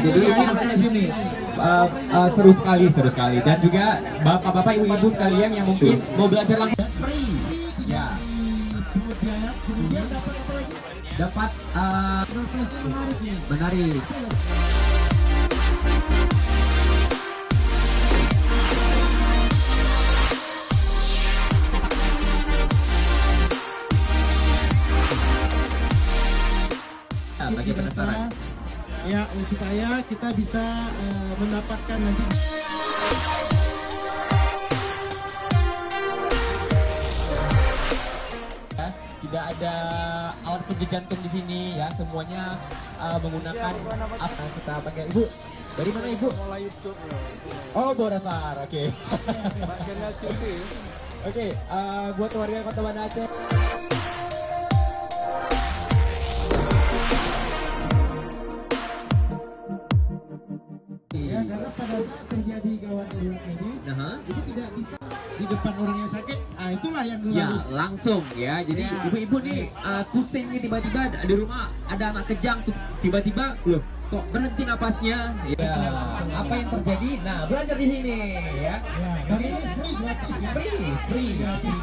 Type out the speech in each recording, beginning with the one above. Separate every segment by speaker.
Speaker 1: Jadi seru sekali. Dan juga bapak-bapak, ibu-ibu sekalian yang mungkin mau belajar langsung free, ya. Dapat menarik. Bagi penasaran.
Speaker 2: Ya, supaya kita bisa mendapatkan nanti.
Speaker 1: Tidak ada alat penunjuk jantung di sini ya, semuanya menggunakan apa kita pakai. Ibu, dari mana Ibu? Oh, Borasar, oke. Oke, buat warga Kota Banda Aceh.
Speaker 2: Ya, karena pada saat terjadi gawat darurat ini, itu tidak bisa di depan orang yang sakit. Ah, itulah yang
Speaker 1: ya
Speaker 2: harus
Speaker 1: langsung ya. Jadi ibu-ibu nih pusing nih, tiba-tiba di rumah ada anak kejang tuh, tiba-tiba loh kok berhenti napasnya. Ya, apa yang terjadi? Nah, belajar di sini ya.
Speaker 2: Tapi ini free gratis ya.
Speaker 1: Free.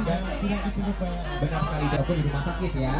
Speaker 2: Dan tidak dipungut bayar.
Speaker 1: Benar sekali, walaupun di rumah sakit ya.